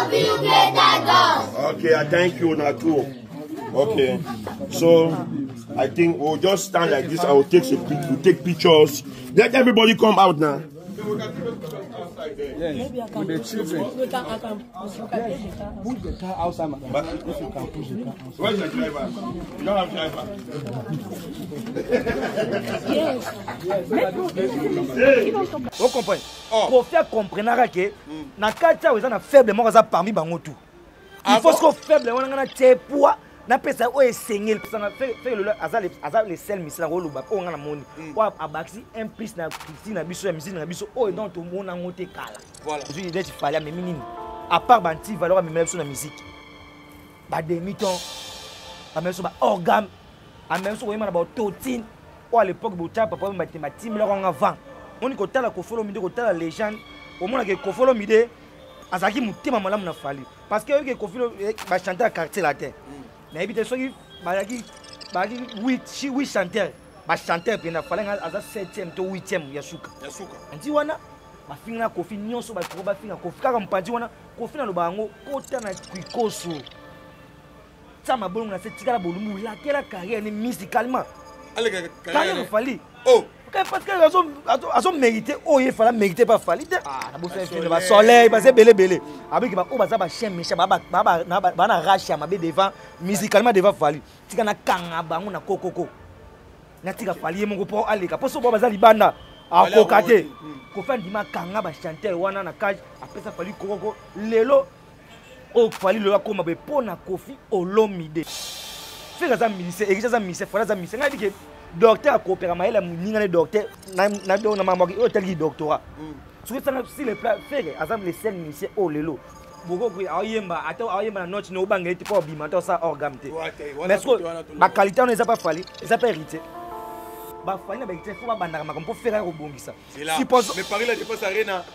love you greater God. Okay, I thank you, Natu. Okay, so I think we'll just stand like this. I will take take pictures. Let everybody come out now. Maybe I can push the car outside, madam. But if you can push the car outside. Where's the driver? You don't have driver. Yes. Vous comprenez? Pour faire comprendre que na kati vous avez faible moko za parmi bango tout. Il faut que faible on a tie poids na pesa o esengel pesa na fait le azal les sel misla ko luba ko ngana moni. Wa abaxi un plus na Christine na biso ya musique na biso o donc tout monde en monter kala. Voilà. Je dis il fallait mais minime. À part banti valeur mais même sur la musique. Ba demi-temps. A même sur ba organe. A même sur ba totine. Ou à l'époque bota papa mathématique là on avant. On ko tala ko follow mide ko tala légende. Au moins que ko follow mide azaki mutima malamu na fali. Parce que ko follow ba chanter à quartier la terre. Mais éviter ceux qui bagi 8 chanteurs. Ba chanteur pena fallait aza 7e to 8e ya suka. Ya suka. Anti wana ba finga ko fi nyonso ba ko ba finga ko fika mpanzi wana ko fina lo bango kota na kwikoso. Sama bolungu na setika bolungu la kela carrière ni musicalement. Carrière fali. Oh. Parce que ils ont mérité, oh il fallait mériter pas fallait. Ah, na bouffe film ba soleil, ba c'est belé. Avec ba o ba za ba chien méchant ba na racha ma be devant musicalement devant fallait. Tika na kanga bango na kokoko. Na tika fallait mon ko aleka. Pour so ba za libanda a kokate. Ko fa ndima kanga ba chanteur wana na cage après ça fallait kokoko lelo o fallait le ko ma be pona Kofi Olomide. Fait ça ministère, et ça ministère, fallait ça ministère. Nga dit docteur a coopéré avec la mingane docteur na do na mamaki o tel doctorat sur ça si les plats faire azam les scènes ministère o lelo boko ko ayemba ata ayemba na note no bangeli ko bima to ça orgamte mais ce ba qualité on les a pas fallu ils a pas hérité ba fallait ba hérité faut ba bandaka makambo pour faire ko bongisa suppose mais Paris la défense arena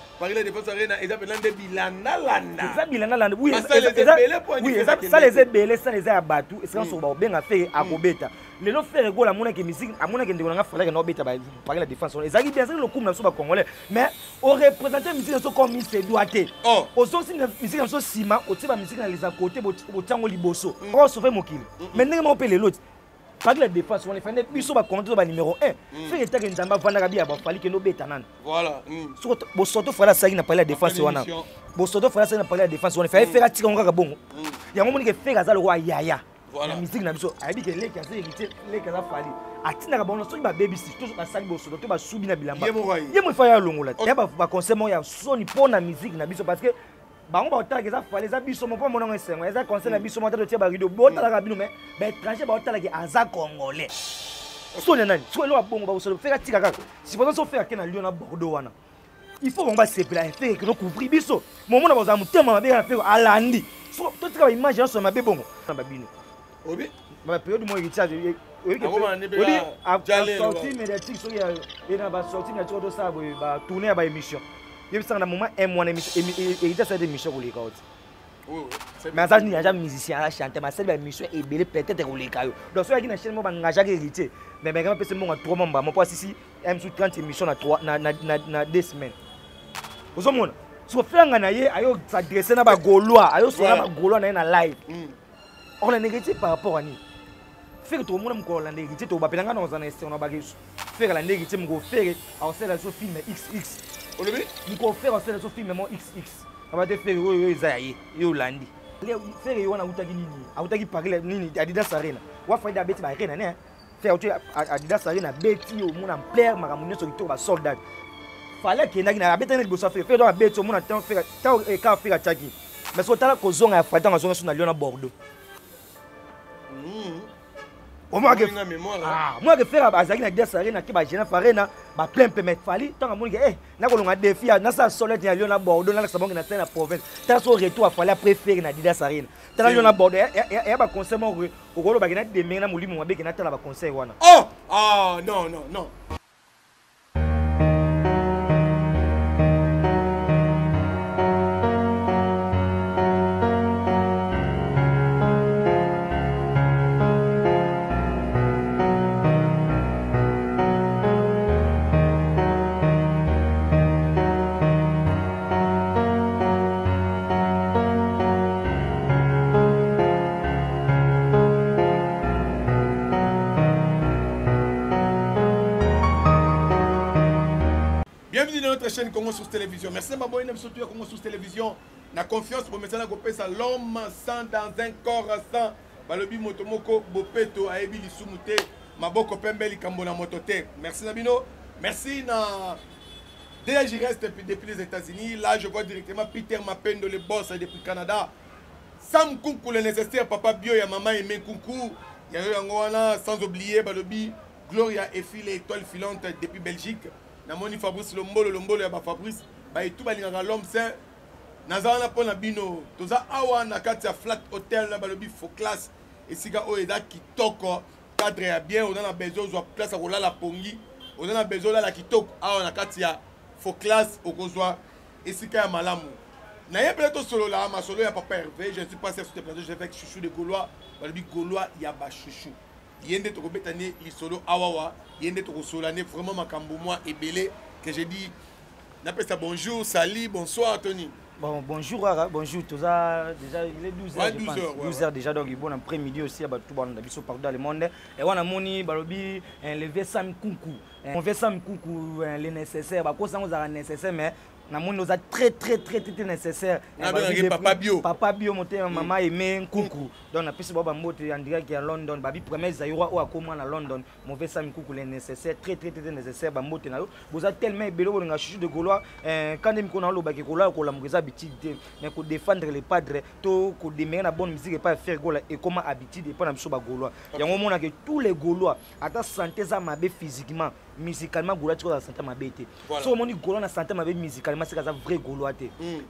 ils appellent des bilanda landa ça bilanda landa oui ça les ebele ça les abatu et ça so ba benga fait akobeta les gens font rigoler à mon que musique à mon que ndengona frère que no beta ba parler la défense les amis bien sûr le coup na so ba congolais mais au représenter musique so comme il se doit être au son musique so sima au tiba musique na les à côté au tango liboso on sauver mokili mais ndenge mo pele l'autre parler la défense on les fait biso ba compter ba numéro 1 fait que nzamba vanda bia ba fali que no beta nan voilà bo soto fala ça na parler la défense wana bo soto fala ça na parler la défense on fait faire tika ngaka bongo ya mo que fait kaza le roi yaya. Voilà. La musique na biso a dit que les cas hérité les cas fali atina ka bono so ba baby sis to ba sali boso to ba subi na bilamba ye mo fa ya longola ya ba conseil mo ya soni pona musique na biso parce que ba on ba otala que ça fali za biso mo pa mo na nsengo ya za conseil na biso mo ta to tia ba rido bo otala ka bino mais ba étranger ba otala que aza congolais so na nani so lo bongo ba so faire tika ka si pas so faire que na Lyon na Bordeaux wana il faut on va se plaire faire que no couvrir biso mo mona ba za mutema mabe na faire alandi so to tika ba image so mabe bongo na ba bino. Oui. Ma période moi il charge oui sorti médiatique so ya ina ba sorti na todo ça ba tourner ba émission il ça na moment un mois émission et ça cette émission les gars oui mais ça ni déjà musicien à chanter mais cette émission est belle peut-être les gars donc so ya na chaîne moi ba ngaja hérité mais quand peut mon 3 mois mon poids ici m sous 30 émissions na 3 na 2 semaines vous avez so faire na ye ayo s'adresser na ba gaulois ayo so na ba gaulois na live. On a négligé par rapport à nous. Faire que tout le monde a négligé, tout le monde a négligé, on a faire la négligé, on va faire un film XX. On va faire un film XX. On va faire Isaïe, Yolandi. Faire on a outaki parler nini Adidas Arena. On va faire des bêtises arena né. Faire Adidas Arena bêtises au monde en plaire maramunyo sur tout ba soldat. Fallait que na bêtise na liboso faire dans bêtise au monde en faire tant et quand faire attaquer. Mais so tala ko zonga ya fata ngazonga sur na Lyon na Bordeaux. Moi que faire azaki na Adidas Arena ki ba jena farena ba plein peu mais fali tant amoni que na ko longa défi na sa solette ya Lyon na Bordeaux na sabonga na la province tant so retour fallait préférer na Adidas Arena tant Lyon na Bordeaux ya ba conseil mo ko lo ba gena de menga mulimo wa be gena tala ba conseil wana non chaîne Congo Source Télévision. Merci ma bonne surtout à Congo Source Télévision. La confiance pour mettre ça l'homme sans dans un corps sans. Balobi motomoko bopeto aebi lisumute maboko pembeli kambona motote. Merci Nabino. Merci na. Déjà j'y reste depuis les États-Unis. Là je vois directement Peter Mapendo le boss depuis le Canada. Sam Kunku le nécessaire papa Bio ya maman Aimé Kunku. Il y a eu un sans oublier Balobi Gloria et fille étoile filante depuis Belgique. Namoni Fabrice Lombolo ya ba Fabrice ba tout balingaka l'homme saint. Nazana pour na bino. Toza awa na kati ya flat hotel la Balobi faux classe et siga oeda kitoko cadre ya bien on a besoin de place à rola la pongi. On a besoin la kitoko awa na kati ya faux classe au kozwa et siga ya malamu. Na ye peut-être solo là ma solo ya papa Hervé, je ne suis pas sur ce plateau, je fais avec chouchou de Gaulois. Balobi Gaulois ya ba chouchou. Yende to betane li solo awawa, yende to solane vraiment makambo moi ebele que j'ai dit n'appelle ça bonjour, Sali, bonsoir Tony. Bon, bonjour, bonjour, tout ça, déjà il est 12h, ouais, 12h déjà, donc bon après-midi aussi, tout le monde partout dans le monde. Et on a moni, balobi, lever Sam Kunku, on fait Sam Kunku, les nécessaires, bah quoi ça nous a nécessaire, mais nous a très nécessaire. Papa Bio. Papa Bio, maman Aimé Kunku. Donc on a pu se voir en direct qui est à London, babi premier Zaïra ou à comment à London, mauvais Sam Kunku les nécessaires, très nécessaire, bah moté na vous a tellement bélo on a chuchu de Gaulois, quand même qu'on a le bac Gaulois qu'on l'a mourir habitude, mais pour défendre les padres, tout pour démarrer la bonne musique et pas faire Gaulois et comment habitude et pas la chose Gaulois. Il y a un moment que tous les Gaulois, à ta santé ça m'a physiquement, musicalement Gaulois tu vois la santé m'a bête. Si on dit Gaulois la santé m'a musicalement c'est un vrai Gaulois,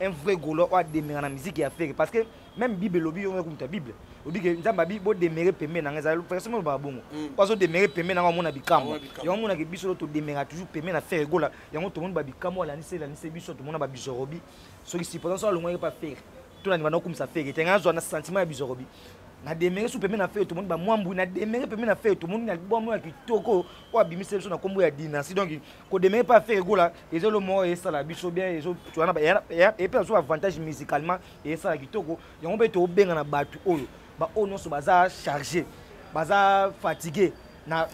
un vrai Gaulois a démarrer la musique et à faire parce que même Bible lobby on comme ta Bible. On dit que nzamba bi bo démarrer pemé na ngeza personne ba bongo. Parce que démarrer pemé na ngomona bikamo. Ya ngomona ke biso to démarrer toujours pemé na faire gola. Ya ngomona to monde ba bikamo la nise biso to monde ba bizorobi. So ki supposons le ngwe pas faire. Tout la ngwana comme ça faire. Tenga zo na sentiment ya bizorobi. Na démarrer sous pemé na faire tout monde ba mwambu na démarrer pemé na faire tout monde na bo mo ya kitoko o bimise biso na kombo ya dynastie donc ko démarrer pas faire gola et zo le mo et ça la biso bien et zo tu na et puis so avantage musicalement et ça la kitoko. Ya ngombe to benga na batu oyo. Bah oh non, baza chargé, baza fatigué, na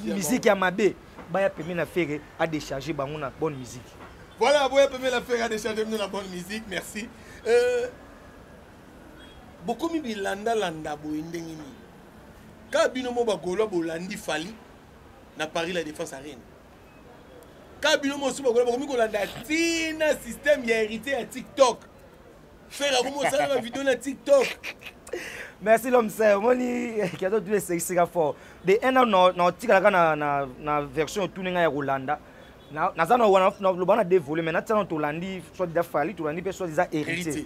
musique à mabé, bah ya permis na faire à décharger bah on a bonne musique. Voilà, bah ya permis la faire à décharger la bonne musique, merci. Beaucoup mi bilanda landa bo indengini. Ka bino mo ba Gaulois bo landi fali na Paris la Défense Arena. Ka bino mo su ba Gaulois bo mi ko landa tina système ya hérité à TikTok. Faire à comment ça la vidéo na TikTok. Merci l'homme c'est moi qui a d'autres c'est fort de un an na tika na version tourner ya Rolanda na ça na le bana dévolé mais na tana to landi soit déjà fali to landi soit déjà hérité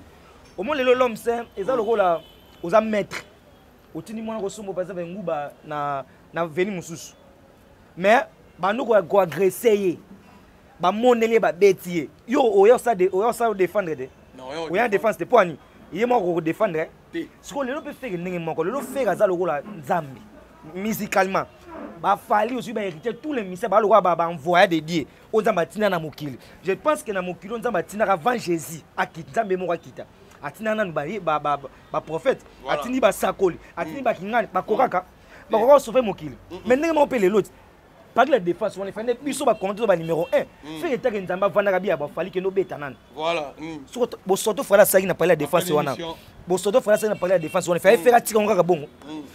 au moins l'homme c'est ça le rôle là aux maître au tini moi ko sombo par exemple nguba na veni mususu mais ba nous ko agresser ba moneli ba betier yo ça défendre de non yo défense de poigne il moi ko défendre ce qu'on peut faire le faire ça le rôle Nzambi musicalement ba fali aussi ba hériter tous les mystères ba le roi ba envoyer des dieux aux Nzambatina na mokili je pense que na mokili Nzambatina avant Jésus akita Nzambe mo akita atina na ba prophète atini ba sakoli atini ba kingani ba kokaka ba kokaka sauver mokili mais ndenge mo pele l'autre par la défense on est fait biso ba compter ba numéro 1 fait que Nzamba vanda bia ba fali que no beta nan voilà bo soto fala ça na parler la défense wana bo soto fala ça na parler la défense on fait faire tika ngaka bongo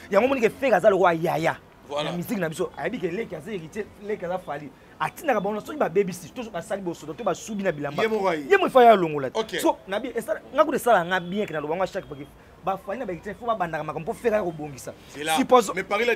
ya ngomoni ke faire ça le roi yaya la musique na biso ayebi ke leki aza héritier leki aza fali atina ka bongo so ba baby sis to ba sali bo soto to ba subi na bilamba ye mo fa ya longola so na bi ngako de sala nga bien ke na lo chaque fois ba fali na ba héritier faut ba bandaka makambo faire ko bongisa suppose mais Paris la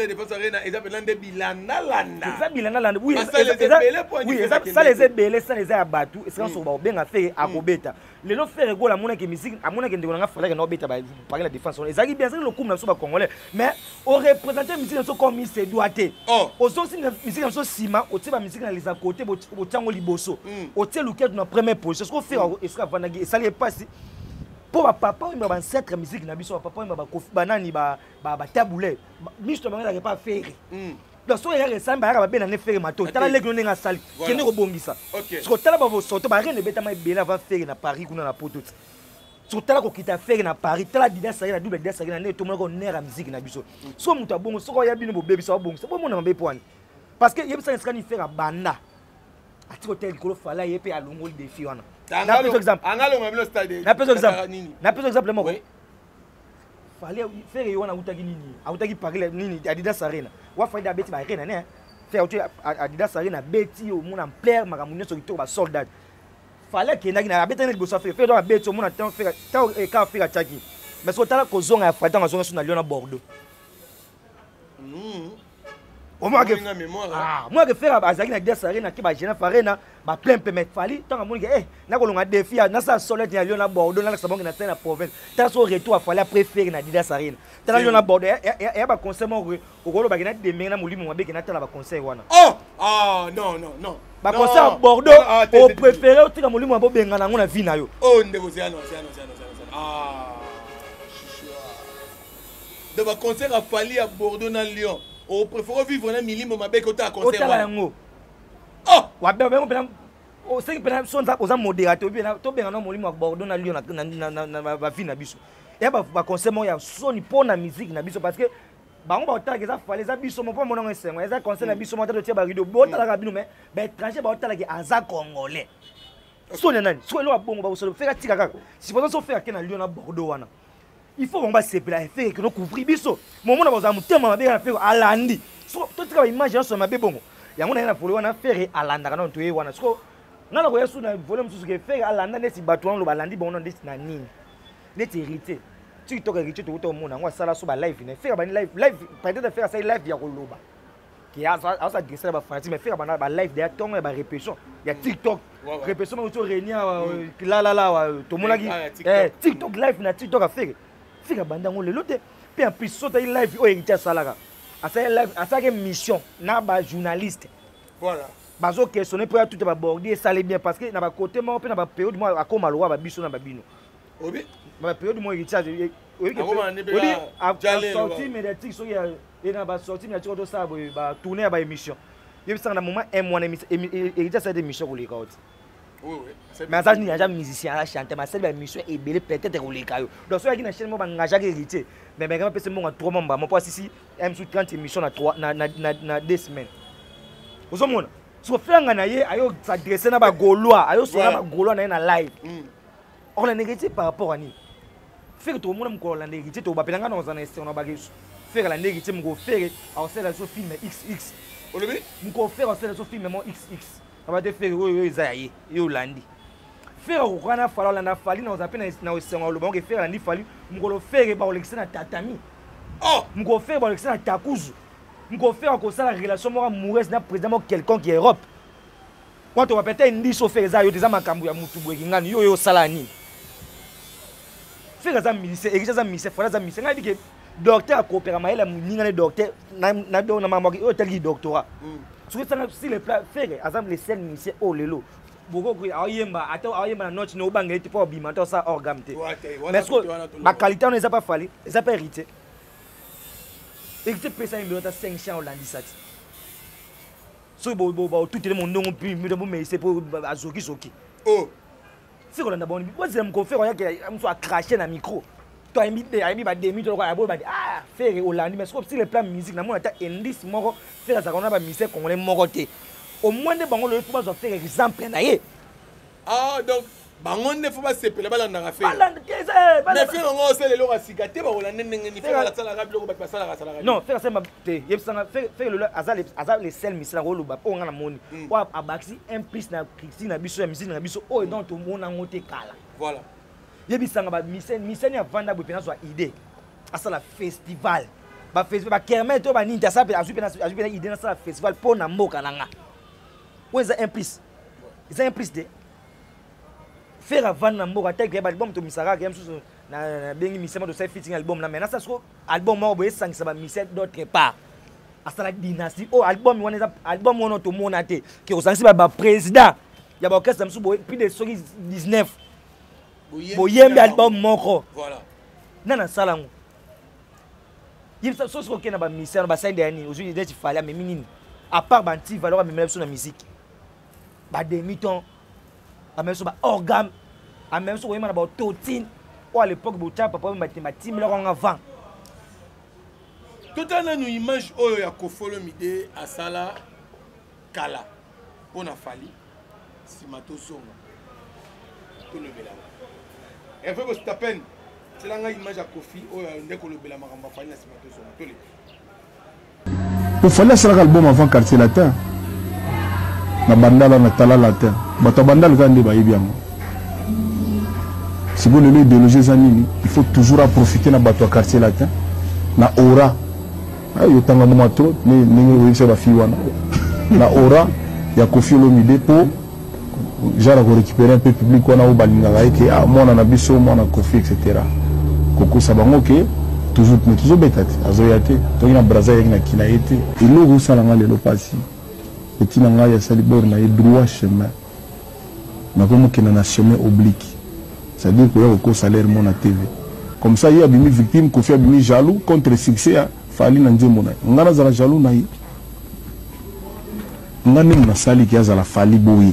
Défense Arena et ça belande bilanda landa ça bilanda landa oui ça les ebele ça les abatu et ça so ba benga faire akobeta lelo faire gola mona ke musique amona ke ndeko nga fala ke no beta ba Paris la Défense on ezaki bien ça le coup na so ba congolais mais au représenter musique so comme il se doit te au son musique so sima au tiba musique na les à côté bo tango liboso au tie luket na première position ce qu'on fait est-ce vanagi ça les passe pour papa il m'a ancêtre musique na biso papa il m'a banani ba taboulé misto banga pas faire donc so ya resamba ya ba bena ne faire mato tala lego nenga sali kene ko bongisa so tala ba vo soto ba rene beta mai bela va faire na Paris kuna na poto so tala ko kita faire na Paris tala dida sari na double dida sari na ne to mo ko nera musique na biso so muta bongo so ko ya bino bo bebi so bongo so bo mo na mabe poani parce que yebisa nska ni faire banda ati hotel likolo fala ye pe alongoli défi wana. Na peso exemple moko. Fallait faire wana utaki nini? Utaki Paris nini Adidas Arena. Wa faida beti ba arena ne. Faire auto Adidas Arena beti au monde en plaire makamunyo so kitoko ba soldat. Fallait que na beti na liboso faire donc beti au monde en faire ka faire chaki. Mais so tala ko zonga ya fata ngazonga so na Lyon na Bordeaux. Moi que faire azaki na Adidas Arena ki ba jena farena ba plein peu mais fali tant amongi na ko longa défi na sa soldat ya Lyon na Bordeaux na sabonga na tena province. Tant so retour a fallait préférer na Adidas Arena. Tant Lyon na Bordeaux ya ba conseil mo ko lo ba gena de menga mulimo mabe ke na tala ba conseil wana. Non. Ba conseil à Bordeaux au préféré o tika mulimo abo benga na ngona vie na yo. Ndeko c'est non. De ba conseil a fallu à Bordeaux na Lyon. On préfère vivre dans milimo mabe ko ta conseil wana. Wa be pena o se pena son za oza modérateur bien to benga na mulimo Bordeaux na Lyon na ba vie na biso. Ya ba conseil mo ya soni pona musique na biso parce que ba on ba otala za fallait za biso mo po mo na nsengo. Ya conseil na biso mo ta to tia ba rido bo tala ka bino mais ba étranger ba otala ki aza congolais. Soni nani? So lo abongo ba so faire tika kaka. Si pas so faire ke na Lyon na Bordeaux wana. Il faut qu'on va se plaire faire que nous couvrir biso moment na baza mutema mabe na faire alandi so to tika image so mabe bongo ya mona na follow na faire alanda kana to wana so ngala ko yesu na volume so ke faire alanda neti bato lo balandi bongo ndeti na nini neti hérité TikTok hérité to to mona ngwa sala so ba live na faire ba live peut-être faire ça live ya ko loba qui a ça adresser ba fanatique mais faire ba live de tonga ba répétition ya TikTok répétition mo to réunir la to mona ki TikTok live na TikTok a faire fika bandango lelo te pe en plus sota live o héritier salaka asa que mission na ba journaliste voilà bazo questionner pour tout ba border ça allait bien parce que na ba côté mo pe na ba période mo akoma lwa ba biso na ba bino obi ba période mo héritier obi sortie médiatique so ya na ba sortie médiatique to ça ba tourner ba émission yebi ça na moment M1 héritier ça des émissions ko leka oti. Oui. Mais ça, il n'y a jamais musicien à chanter. Mais c'est une mission et belle peut-être au Lekayo. Donc, soit il y a une chaîne, moi, j'ai hérité. Mais quand même, c'est mon 3 membres. Mon poids ici, M30 émissions na 2 semaines. Vous savez, si vous faites un anaye, ayo s'adresser na ba Gaulois, ayo sur na Gaulois na live. On a hérité par rapport à ni. Faire que tout le monde me hérité, tout le monde dans un instant, on a bagage. Faire la hérité, me faire, alors c'est la so film XX. On le met? Me faire, c'est la so film XX. On va te faire Isaïe, Yolandi. Faire au Rana Fallo, na Fali, na Zapena, na Ocean, le bon que faire Landi Fallu, Mugolo faire par l'excellent Tatami. Oh! Mugo faire par l'excellent Takuzu. Mugo faire comme ça la relation amoureuse n'a président quelqu'un qui est Europe. Quand on va peut-être une disso faire ça, yo des amakambu ya mutubu ngani yo salani. Faire ça ministère, et ça ministère, faire ça ministère, ngadi que docteur a coopéré maïla muningane docteur na do na mamoki o tel doctorat. Si les plats faire exemple les scènes ministère oh lelo boko ko ayemba ata ayemba na note no bangé tu pas bimanta ça orgamte mais ma qualité on les a pas fallu les a pas hérité hérité pesa une minute 500 hollandais ça so bo tout le monde non plus mais c'est pour azoki soki oh c'est qu'on a bon moi j'aime qu'on fait on y a que soit cracher na micro toi ami ba demi to ko abo ba ah faire hollandais mais si les plans musique na moi ta indice moko faire ça qu'on a ba musique congolais moko te au moins de bango le faut faire exemple na ye donc bango ne faut pas se pela bala na faire mais faire ngo c'est le lo asigate ba hollandais ngeni faire la sala rablo ba sala non faire ça te yebsanga faire le azal les sel misala ko luba o ngana moni o abaxi implice na Christine na biso ya musique na biso o donc to mona ngote kala voilà yebisanga ba mission ya vanda bo pena so idée asala festival ba festival ba kermet to ba ninja sa pe azupe na idée na sala festival pour na mboka nanga où est implice ils implice de faire avant na mboka tek ba album to misara ke msusu na bengi misema to say fitting album na mena sa so album mo bo esangisa ba mission d'autre part asala dynastie oh album wana album wono to mona te ke osangisa ba président ya ba orchestre msusu bo plus de 19 boyembe album moko voilà nana salango yimsa soso ko na ba mission ba side yani aujourd'hui il fallait mais minini à part banti valeur même sur la musique ba demi-temps a même sur ba organe a même sur na ba totine ou à l'époque bo tapa papa mathématique là on avant tout un une image oyo ya Kofolo Mide asala kala pona fali simato songa to le bela et fait que peine c'est là image à Kofi o ndeko le bela makamba fanya simato songa to le il fallait faire l'album avant quartier latin na bandala na tala latin bato bandala quand ndeba yebiam si vous voulez idéologie zanini il faut toujours profiter na bato quartier latin na aura yo tanga mo trop ni ni se ba fiwana na aura ya Kofi Olomide pour genre récupérer un peu public on a au balinga que à mon na biso mon na Kofi etc. Koko sabango que toujours betati azoyate to ina braza na kinaete et logo salanga le pasi petit na ya salibor na droit chemin na comme que na chemin oblique ça veut dire que ko salaire mon na TV comme ça il y a bimi victime Kofi a bimi jaloux contre succès fali na nzembo na ngana za jaloux na ngani na sali ki azala fali boyi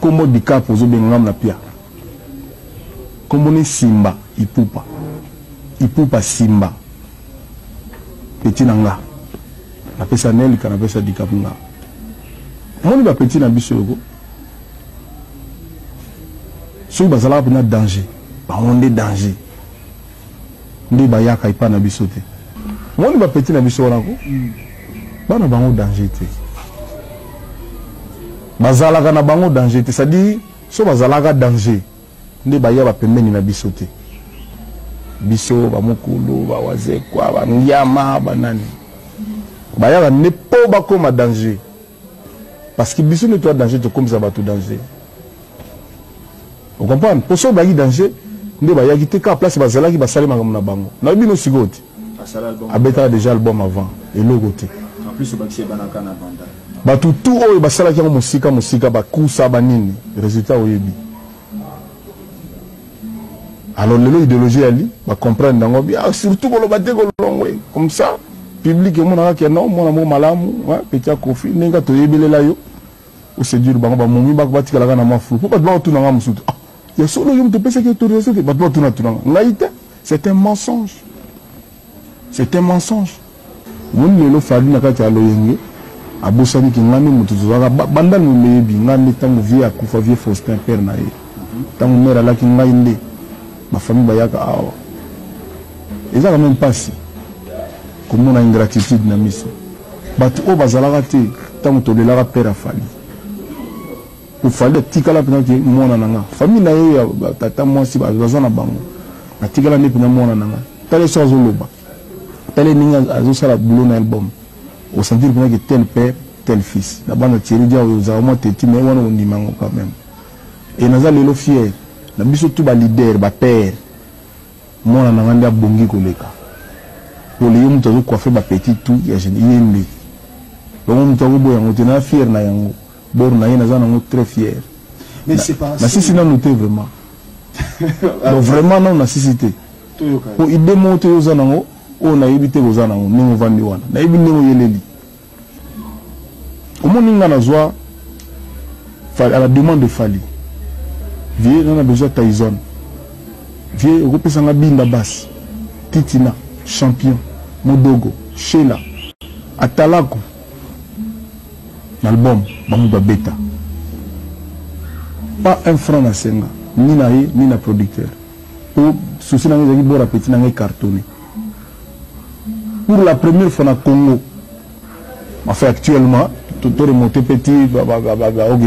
komo dikapo zo bengam na pia komo ni simba ipupa simba petit nanga na pesa neli kana pesa dikapo nga moni ba petit na biso yoko so bazala na danger ba onde danger ndi ba yaka ipa na biso te moni ba petit na biso wana ko bana bango danger te bazalaka na bango danger te c'est-à-dire so bazalaka danger nde baya ba pembeni na biso te biso ba mokolo ba wazekwa ba ngiama banani baya ne po ba koma danger parce que biso ne toi danger te comme ça ba tout danger vous comprenez pour so ba yi danger nde baya ki te ka place bazalaki ba salema na bango na bino sigoti abeta déjà album avant et logo te en plus ba ki banaka na banda batu tout oyo basalaki yango musika bakusa banini résultat oyebi alors lelo idéologie ali comprendre dango bien surtout koloba te kolongwe comme ça public emonaka ke non mona mo malamu petit Kofi nenga toyebelela yo o séduire bango ba momi batikalaka na mafu po batba otuna nga musutu ya solo yo mto pesa ke autorisation te batba otuna ngaite c'est un mensonge mon lelo fali na kati ya loyenge abosani ki ngani mutu zaka bandal mu mebi ngani tangu vie akufa vie Faustin père na ye tangu mère la ki ngainde ma famille bayaka awa eza quand même passé comme on a ingratitude na miso batu o bazalaka te tangu tolelaka père afali o fali tikala pena ki mona nanga famille na ye ya tata mwasi bazana bango atikala ne pena mona nanga tale so azoloba tale ninga azosala boulot na album au sentir que tel père, tel fils. Là-bas, on a tiré déjà aux armes, mais on y manque quand même. Et nous avons le fier. Nous avons surtout les leaders, les pères. Moi, on a un bongi koleka. Pour les hommes, nous avons coiffé les petits tout, il y a des gens. Donc, on a fier, nous avons très fier. Mais c'est pas ça. Si nous sommes vraiment. Donc, vraiment, nous avons nécessité. Pour y démonter aux anneaux, on a évité aux anneaux, nous avons vendu. On a évité aux yeleli. Au moment où on a besoin, à la demande de Fali, vieux, on a besoin de Tyson. Vieux, on peut s'en habiller la basse. Titina, champion, Modogo, Sheila, Atalako. L'album, Bamouba Beta. Pas un franc à Senga, ni naïe, ni na producteur. Pour souci dans les bon appétit dans les cartonnés. Pour la première fois au Congo, enfin actuellement, tout remonté petit,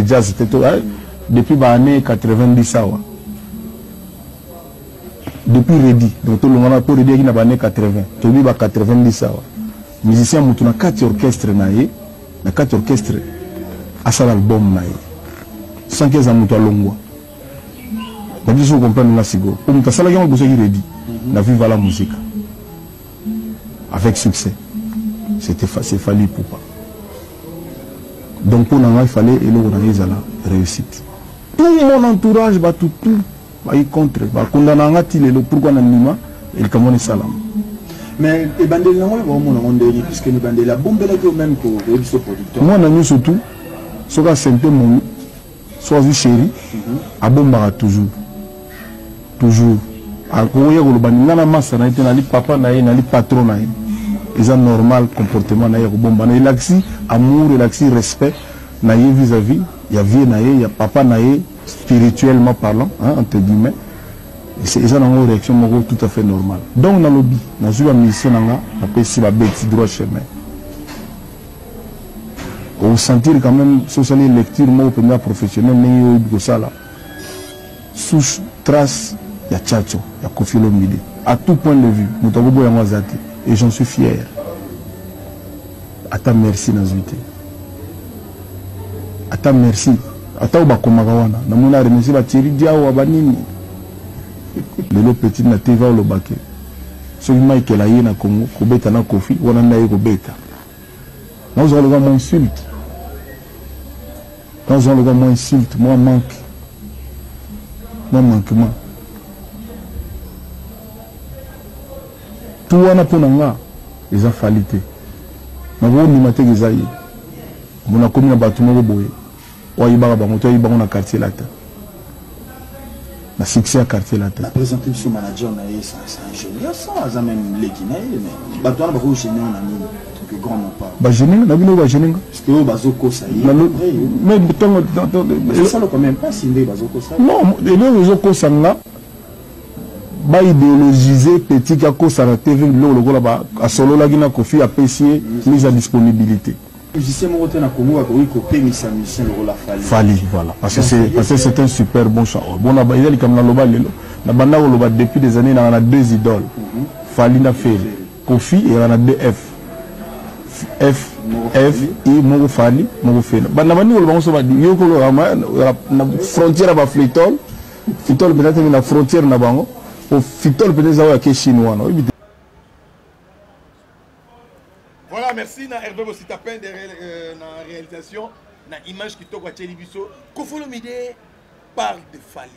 jazz, depuis l'année 90 depuis Redi, donc tout le monde a pour Redi qui n'a pas année 80, tout le monde a 90 musicien moutuna 4 orchestres naïe, na 4 orchestres à ça l'album naïe, 115 ans moutou à Longwa. Mais je comprends la sigo. Pour nous ça la gamme besoin de Redi, na vive la musique avec succès. C'était Fali Poupa. Donc pour nous il fallait et le la réussite. Tout mon entourage va tout va y contre, va condamner le pourquoi n'anima et le Cameroun salam. Mais les bandits là on dit puisque les bandits la bombe là que même pour les producteurs. Moi n'ami surtout soit c'est mon soit chéri à bomba toujours à courir au bandi na massa na été na li papa na li patron na ils ont normal comportement na bomba na l'axi amour et l'axi respect naïe vis-à-vis, il y a vie naïe, il y a papa naïe, spirituellement parlant, hein, entre guillemets. Et c'est une réaction tout à fait normale. Donc, dans le lobby, dans une mission, on peut si la bête droit chemin. On sentir quand même, social lecture, moi, au professionnel, mais il y a là. Sous trace, il y a Tchatcho, il y a Kofi Olomide. À tout point de vue, nous avons beau Yamazati. Et j'en suis fier. À ta merci, Nazouité. À ta merci. À ta Obakomagawana. Nous avons remercié la Thierry Diao Abanini. Le petit na TV au Lobake. Ce qui m'a été là, na Congo, Kobeta na Kofi, on a eu Kobeta. Nous avons le moins insulte. Nous avons le moins insulte, moi manque. Moi manquement. Tout on a pour nous, les affalités. Nous avons mis maté les aïeux. On a commis un bâtiment de boye. On a eu un quartier là. La succès à quartier là. La présentation sur manager, c'est ingénieur, ça, même les Guinéens, mais bateau on a beaucoup ingénieur, on a mis que grand non pas. Bah général, on a vu nos général. Parce que bazoko ça y est. Mais c'est ça quand même pas si des bazoko ça. Non, les bazoko ça là. Bah idéologiser petit kako ça la TV le là à solo la Guinée Kofi apprécier mise à disponibilité. Musicien mon côté na Congo a copié mission le rôle Fali voilà parce que c'est un super bon chant. Bon na il comme na loba lelo na banda loba depuis des années na deux idoles. Fali na fait Kofi et on a deux F I mo Fali mo fait. Banda bani loba on so ba yo ko na frontière ba Fritol peut-être na frontière na bango au Fritol peut-être à que chinois non. Voilà, merci à Hervé Bossitapin dans la réalisation, dans l'image qui toque à Tchélibiso. Kofi Olomide parle de Fali.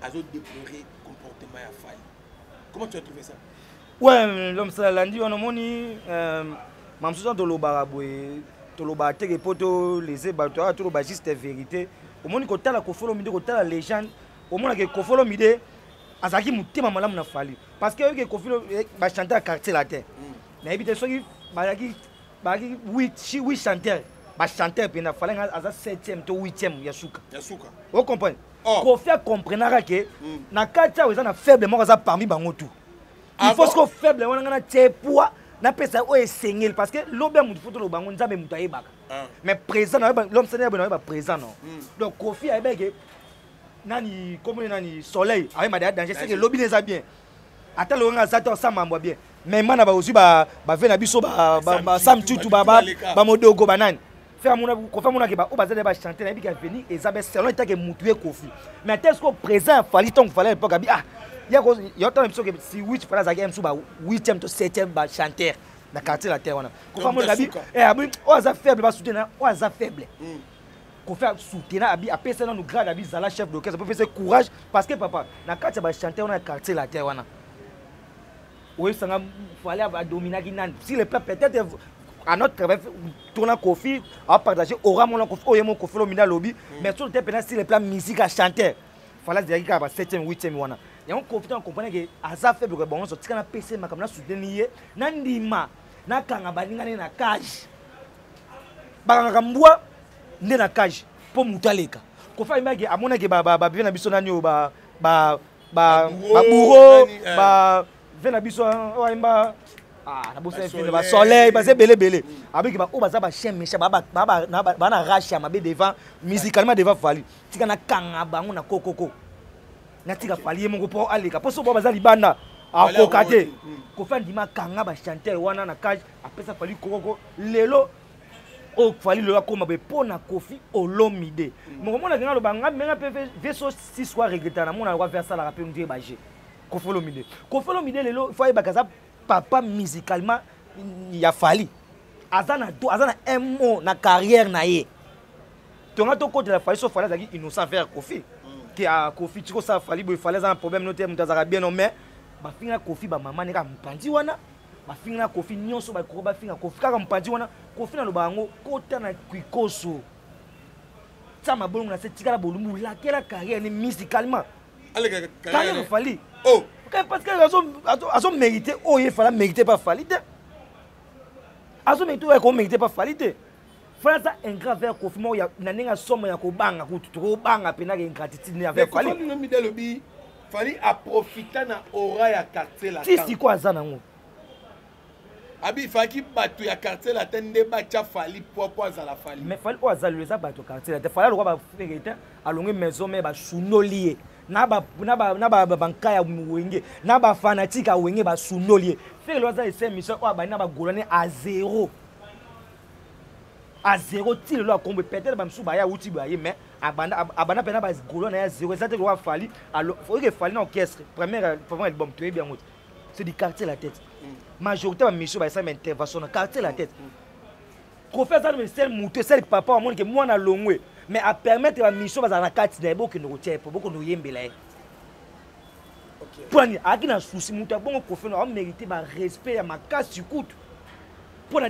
Azo déplorer le comportement de Fali. Comment tu as trouvé ça? Ouais, l'homme ça l'a dit, on a moni, même si on te l'obaraboué, te l'obarate, poto, les ébattoirs, tout le juste vérité. Au moins, quand tu as la Kofi Olomide, quand tu as la légende, au moins que Kofi Olomide, azaki mutima malamu na Fali. Parce que Kofi Olomide va chanter à quartier la terre. Mais il y a huit chanteurs. Les chanteurs, il y a 7e ou 8e. Yasuka. Vous comprenez? Pour faire comprendre que dans le cas où il y a faible, parmi les tout. Il faut que faible, on a un poids, on a un parce que l'homme a un mais présent, l'homme est présent. Donc, Kofi a un soleil, c'est que l'homme est bien. Attends, l'homme a bien. Mais man ba aussi ba vena biso ba sam tutu ba modogo banane faire mon ko faire mon ke ba o ba zele ba chanter na bi ka venir ezabe selon état que mutué Kofi mais est-ce que présent fallait ton fallait pas bi ah ya ko yo tant biso que si which para za game so ba 8e to 7e ba chanter na quartier la terre wana ko faire mon abi abi o za faible ba soutenir o za faible ko faire soutenir abi après ça nous grade abi zala chef d'orchestre pour faire courage parce que papa na quartier ba chanter on a quartier la terre wana. Oui, ça fallait dominer. Si le peuple peut-être à notre travail, tournant Kofi, à partager, aura mon Kofi Olomide lobby, mais sur le terrain, si le plan musique à chanter, fallait dire qu'il y a 7e, 8e. Et on comprend que Asa fait que bon, on sortit un PC, mais comme là, soutenir, Nandima, Nakangabani, na cage. Barangambua, n'est na cage, pour Moutaleka. Kofi Olomide, à mon avis, bien à Bissonani, Bourreau, vena biso oimba na bosa fini ba soleil ba se belé avec ba o ba za ba chien méchant ba na racha ma be devant musicalement devant Fali tika na kanga bango na kokoko na tika Fali mongo po aleka po so ba za libanda a kokate ko fa ndima kanga ba chanteur wana na cage après ça Fali kokoko lelo o Fali le akoma be pona Kofi Olomide mongo mona ngalo ba ngamenga pe veso 6 fois regretter na mona wa faire ça la rappeler ndie baje Kofi Olomide. Kofi Olomide lelo il faut y bakaza papa musicalement il a Fali. Azana un mot na carrière na ye. Tonga to côté la Fali so Fali zaki innocent faire Kofi. Qui a Kofi tiko ça Fali bo Fali un problème noté mutazaka bien non mais ba finga Kofi ba mama ne ka mpandi wana. Ba finga Kofi nyonso ba ko ba finga Kofi ka mpandi wana Kofi na loba ngo kota na kwikoso. Tsama bolungu na setika la bolumbu la kela carrière ni musicalement. Carrière Fali. Oh, parce que elles ont mérité. Oh, il fallait mériter pas Fali. Elles ont mérité qu'on méritait pas Fali. Fallait ça ingrat vers Kofi mo ya na ninga somme ya ko banga kutu to banga pena ke ingratitude avec Fali. Kofi no mi de lobi Fali a profiter na aura ya quartier la. Si quoi ça nango. Abi Faki batu ya quartier la tende ba cha Fali popo za la Fali. Mais Fali o azali za batu quartier la te Fali lo ba feketa alonge maison mais ba sunolier. Na ba banka ya wenge na ba fanatique a wenge ba sunolier. Fait lo za ese mission o ba na ba golane à 0. À 0 til lo kombe peut-être ba msu ba ya uti ba ye mais abana pena ba golane à 0 ça te lo Fali alors faut que Fali na orchestre premier album très bien c'est du quartier la tête. Majorité de mission, ça m'intervention dans quartier la tête. Professeur de celle mouté, celle papa, on que moi na longwe, mais à permettre la mission dans la quartier beaucoup nous retient pour beaucoup nous yembela. Pour ni a qui na souci mouté bon professeur on mérite ba respect à ma casse du coup. Pour na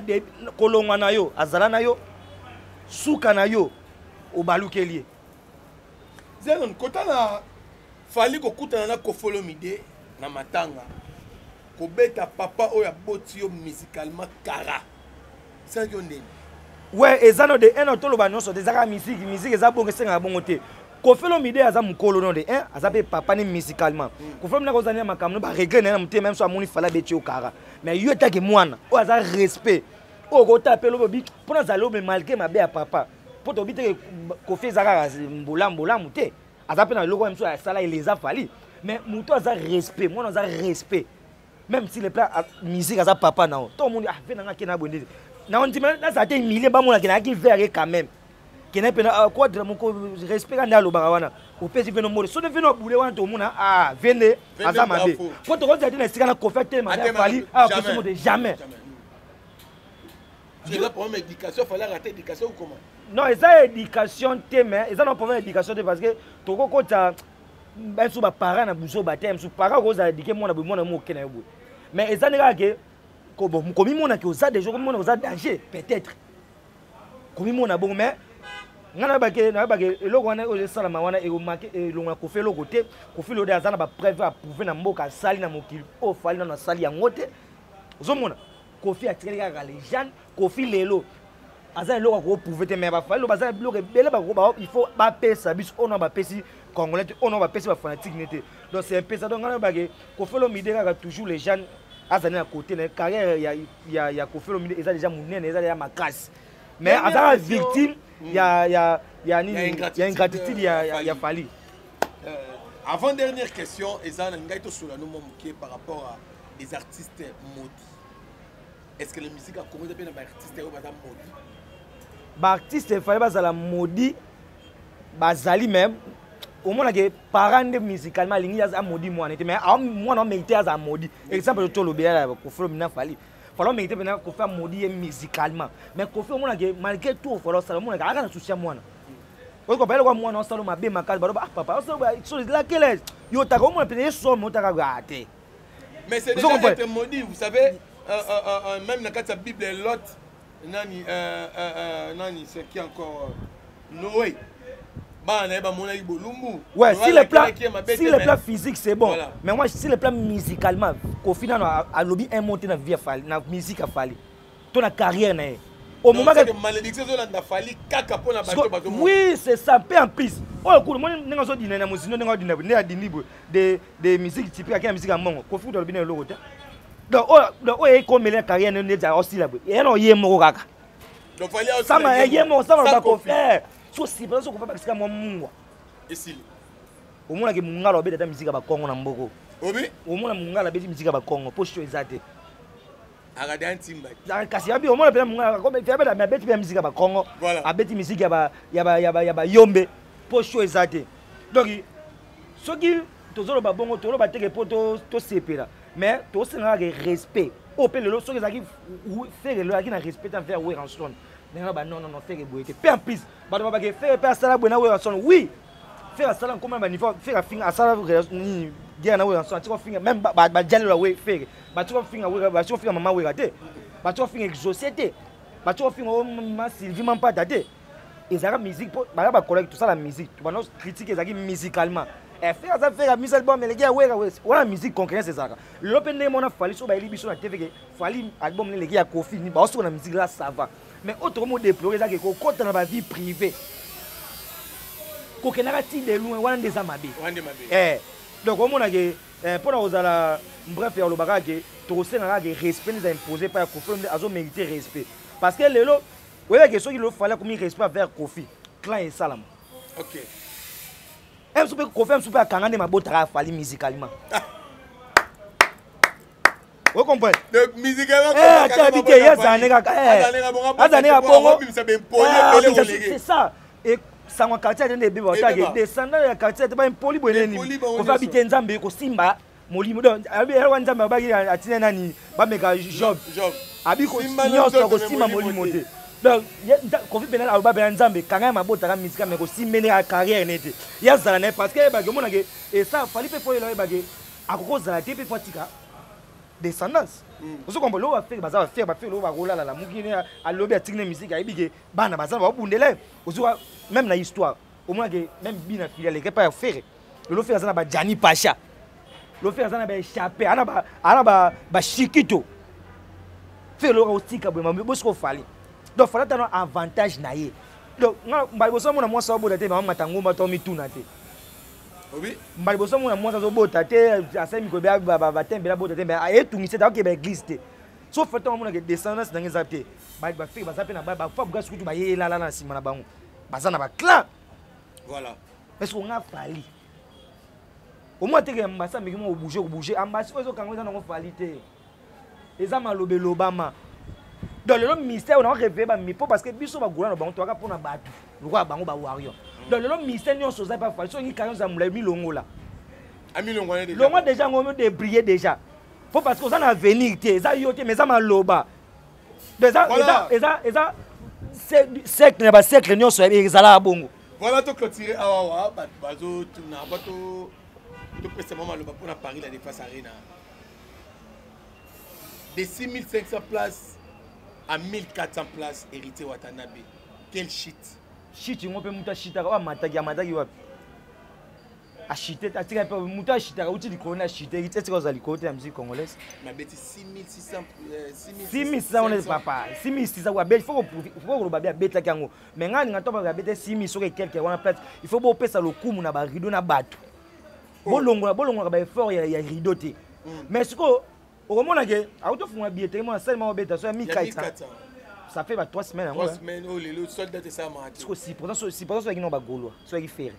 kolonga na yo, azala na yo, suka na yo, o balukelier. Zenon kota na Fali ko kutana na Kofolomide na matanga. Kobeta papa oya botio musicalement kara. Ça yonde. Ouais, ezano de un autre loba nyonso des aka musique eza bongo senga bongo te. Kofolomide aza mukolo non de un azape papa ni musicalement. Kofolomide ko zania makamno ba regret na mute même so amoni fala beti o kara. Mais yo take mwana, o aza respect. O ko taper lo bi pona zalo me malgré ma be a papa. Po to bite ko fe zaka mbola mute. Azape na loko même so sala il les a fali. Mais muto aza respect, mwana aza respect. Même si les plats musique à sa papa non tout le monde a fait na kena bonde na on dit là ça a été millier ba mon kena qui verre quand même kena pena quoi de mon respect na lo barawana au pesi veno mo so de veno boule wan to mona ah vene azamande faut te dire na sika na confete ma fali ah pour de jamais tu là pour éducation fallait rater éducation ou comment non ça éducation te mais ça non pour éducation parce que to ko ta ben sous ba parents na buso ba tem sous parents ko za éduquer moi na bo mo kena bo mais ils ont dit que comme ils ont des gens qui ont danger peut-être comme ils ont bon mais ngana ba ke eloko wana o sala mawana e marqué elonga ko fait le côté ko fait le de azana ba prévu à prouver na mboka sali na mokili o fali na sali ya ngote ozomona ko fi atire ka les gens ko fi lelo azana eloko ko prouver te mais ba fali lo bazana bloqué bele ba ko il faut ba pesa bis on ba pesi congolais on va pesi ba fanatique nete donc c'est un peu ça donc ngana ba ke ko fait le midi ka toujours les gens azana à côté la carrière ya ko fait le midi eza déjà munene eza déjà makasi mais azana victime il y a ingratitude ya Fali. Avant dernière question ezana ngai to sula no momuke par rapport à les artistes maudits. Est-ce que la musique a commencé bien ba artistes ou ba maudits? Ba artiste fallait bazala maudit bazali même au moins que parents de musicalement lingi as maudit moi mais moi non mérité as maudit exemple to lo bien ko flo mina Fali fallait mérité bien ko faire maudit musicalement mais ko fait au moins que malgré tout fallait ça moi aka na souci moi o ko bele ko moi non salo mabe makal ba papa so la quelle yo ta ko moi peut so mo ta ka te mais c'est déjà être maudit vous savez même dans la Bible Lot nani c'est qui encore Noé. Ouais, si le plan physique c'est bon, voilà. Mais moi si le plan musicalement, qu'au final a lobby un monté dans vie Fali, dans musique a Fali. Ton carrière na au moment que malédiction na Fali kaka pour na bato. Oui, c'est ça peu en plus. Oh cool, moi n'engo so dina na musique n'engo dina de musique typique à musique à mongo. Ko fu do bien le côté. Donc e comme la carrière ne déjà aussi là. Et non yemo kaka. Donc Fali aussi. Ça m'a yemo ça va pas faire. So si parce qu'on va pas moi mungwa ici au moins que mungala obeda ta musique ba Congo na mboko obi au moins mungala beti musique ba Congo pocho ezate agade antimba kasi abi au moins pe mungala comme fait ba beti ba musique ba Congo abeti musique ya ba yombe pocho ezate donc ce qui tozolo ba bongo tolo ba teke poto to sepela mais to senga respect au pe le so ezaki faire le aki na respect envers Weranson. Non, faire que boîte. Peu en plus, faire ça là, oui. Faire ça là, comment on va faire ça ni guerre na Weranson. Tu vas faire même dialogue la way faire. Tu vas faire maman way raté. Tu vas faire exaucé. Tu vas faire ma Sylvie même pas daté. Et ça la musique, ba collègue tout ça la musique. Tu vas nous critiquer ça musicalement. Et faire ça faire musique album mais les gars ouais la musique concurrence c'est ça. L'open name on a fallu sur ba libi sur la TV Fali album les gars Kofi ni ba sur la musique là ça va. mais autre mot déplorer ça que côté dans la vie privée kokena ti de loin wana des amabe donc au monde que pour nous ala bref ya lobaka que to senga que respect nous imposé par Kofi azo mériter respect parce que lelo ouais que ceux qui le fallait comme respect vers Kofi clan et salam OK un super Kofi un super kangane mabota fali musicalement vous comprenez donc musicalement c'est ça et sangwa quartier de bébé otage descendant ya quartier te ba impoli boneni ko fa bite nzambe ko simba molimo donc abi era nzambe ba ki atina nani ba meka job abi ko nyonso ko simba molimo te donc ko fi benala ba ba nzambe kanga mabota ka musique mais ko simene a carrière nete ya zala ne parce que ba ke mona ke et ça fali pe fo elo ba ke akoko zala te pe fatika descendance vous comprenez lo va faire baza va faire ba faire lo va rola la mukine a lobi atikne musique a ibike bana baza ba bundele ozuwa même na histoire au moins que même bina filiale que pas faire le faire ça na ba Jani Pacha le faire ça na ba échappé ana ba Chikito faire le aussi ka bo mambo ko fali donc fala tano avantage na ye donc ba boso mo na mo sa bo te ba matango ba to mi tuna te oui ba boso mo na mo sa zo bo tate asemi ko ba tembela bo tate ba e tungise ta ke ba église te so fait on mo na que descendance na ngezapte ba faire ba zape na ba fa buga suku ba ye la na sima na bango bazana ba clan voilà parce qu'on a fallu au moins te que mbasa mais comment bouger ambassade ozo kango za na fali te eza malobe lobama dans le mystère on a rêvé ba mipo parce que biso ba gola na bango to aka pona batu lokwa bango ba warrior dans le mystère nyo so za pas fali so ngi kanyo za mula milongo la amilongo déjà longo déjà ngomé de briller déjà faut parce que ça na venir te eza yote mais ça maloba déjà cercle na ba cercle nyonso ezala bongo voilà to clôturer awa bazo tuna bato to pesa mama lo pour Paris la Défense Arena de 6500 places à 1400 places hérité Watanabe quel shit ngo pe muta shitaka wa mataki wapi ashite atika pe muta shitaka uti likona shite itetse koza likote ya musique congolaise ma beti 6600 6600 on est papa 6600 wa bel faut ko ba bia beta kango mais ngani ngatoba ba beta 6000 soke quelque wana plate il faut bo pesa lokumu na ba rideau na bato bolongola ba effort ya rideau te mais siko okomona ke auto fuma billet moi seulement beta so 1400 ça fait 3 semaines 3 semaines oh les soldats de ça ma siko 6% so ki no ba golo so ki faire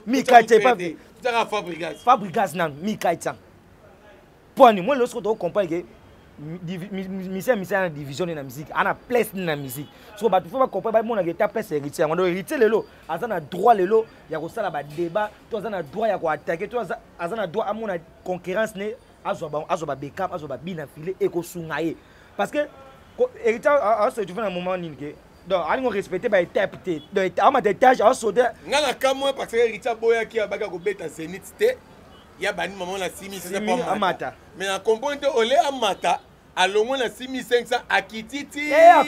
Mikaïta pas Fabrigas nan Mikaïta pour nous moi lorsque tu comprends que mission na division na musique ana place na musique so ba tu faut pas comprendre ba mona que ta place héritier on doit hériter lelo azana droit lelo ya ko sala ba débat to azana droit ya ko attaquer to azana droit à mona concurrence ne azo ba backup azo ba bina filer et ko sungaye parce que héritier a se trouver dans moment ni que donc allons respecter ba interpréter donc à ma détage à sauter ngana kamwe parce que héritier boya ki abaka ko beta Zenith te ya bani maman la 6500 pas amata mais en componente olé amata alongo na 6500 akititi à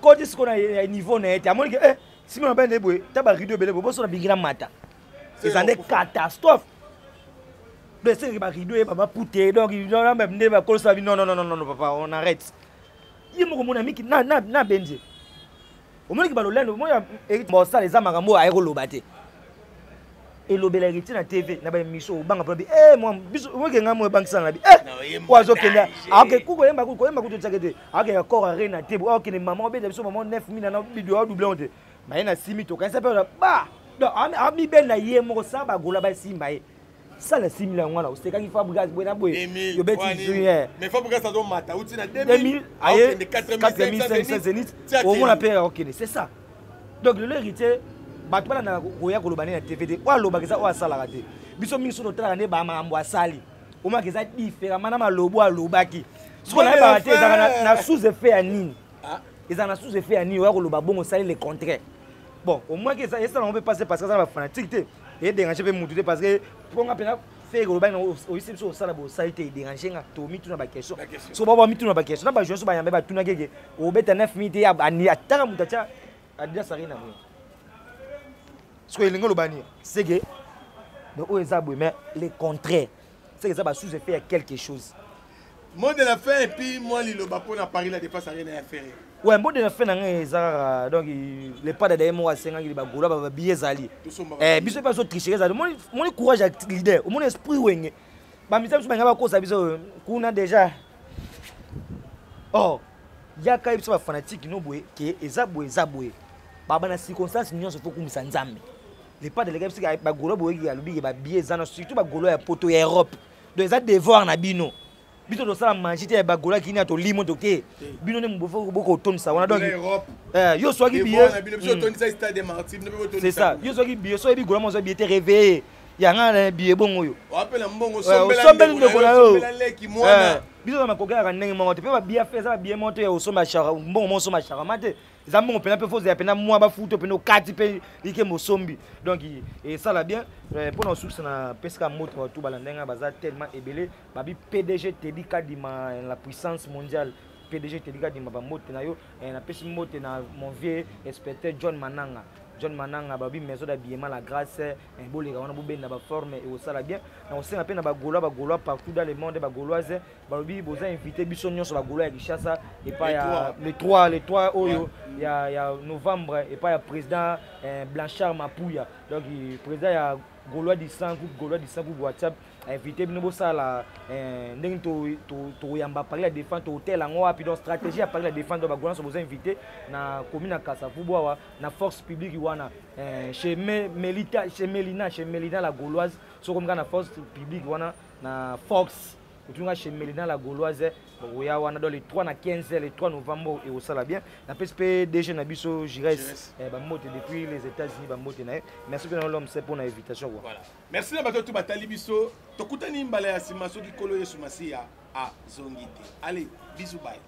cause na niveau na été amoni que si mon ben debout taba rideau belé bo so na bingina mata c'est une catastrophe de ce ba rideau et ba pouté donc il doit même ne ba cause non papa on arrête yimo mona miki na benje o moni ki ba lolendo mo ya mo sa les amagambo a ero lobate et l'obélarité na TV na ba émission banga probi moi biso wo ke ngamo bangisa na bi wazo kenda ok kuko yemba to tsakete ok encore arena te ok ne maman be biso maman 9000 na video doublé onte ba na 6000 to kanisa pe ba donc ami ben na ye mo sa ba gola ba simba ye ça la 6000 ngwana o seka ki Fabrigas boy yo beti mais Fabrigas ça doit mata uti na 2000 aye 4500 Zenith au moins la paix ok c'est ça donc l'héritier bato bana na koya kolobana na TVD wa lobakisa o asala te biso mingi so totala ne ba makambo asali o makeza différemment na malobo alobaki siko na ba te na sous effet ya nini ils en sous effet ya nini wa koloba bongo sali le contraire bon au moins que ça on peut passer parce que ça va fanatique te et déranger pe mutu te parce que pour nga pena faire kolobana o isi so sala bo sali te déranger nga to mitu na ba question so ba mitu na ba question na ba joueur so ba yambe ba tuna keke o beta 9 minutes ya ani ataka mutacha adia sarina mo ce que les Lobani, c'est que mais le contraire, c'est que ça va sous-effet à quelque chose. Mot de la fin et puis moi Liloba pour na Paris la défense à rien à faire. Ouais, mot de la fin ça donc les pas d'ailleurs moi 5 ans il ba gola ba billet zali. Biso pas so tricher ça. Mon courage à leader, mon esprit wenge. Ba misa biso banga ba ko sa biso kuna déjà. Oh, ya ka biso ba fanatique no boye ke ezabwe. Baba na circonstance nyonso faut kumisa nzambe. Les pas de l'équipe c'est ba gola boye ya lubi ba billet zana surtout ba gola ya poto ya Europe. Donc ça devoir na bino. Bito do sala manjite ya bagola kini ato limo toke bino ne mbofo boko tonisa wana donc yo soki biye na bino biso tonisa stade de Martyrs ne peut tonisa c'est ça yo soki biye so bi gola mo so bi te réveillé ya nga biye bongo yo o appelle mbongo sombela ndeko na yo leki mwana biso na makoka ka ndenge mo te pe ba biya fe ça biye moto ya osomba chara mbongo mo somba chara mate za mbongo pena pe fose ya pena moi ba futo pena kati pe like mo sombi donc et ça la bien pour nos sources na pesca moto tout balandenga baza tellement ébélé babi PDG Teddy Kadima la puissance mondiale PDG Teddy Kadima ba moto na yo na pesi moto na mon vieux inspecteur John Mananga babi maison d'habillement la grâce un beau les wana bobenda ba forme et ça la bien na on sait un peu na ba gaulois partout dans le monde ba gauloise babi boza invité biso nyonso ba gaulois ya Kinshasa et pas ya les 3 oyo ya novembre et pas ya président Blanchard Mapouya donc président ya Gaulois du sang groupe WhatsApp invité bino bosala ndenge to yamba parler la défense hôtel en puis donc stratégie à parler la défense ba Gaulois so boza invité na commune Kasavu boa na force publique wana chez Melina la Gauloise so comme na force publique wana na Fox utunga chez Melina la Gauloise oya wana dans les 3 na 15 le 3 novembre et au sala bien na PSP DG na biso Jires ba mote depuis les États-Unis ba mote na merci pour l'homme c'est pour l'invitation voilà merci na bato batali biso tokutani mbala ya sima so kikolo Yesu Masia a zongite allez bisous bye.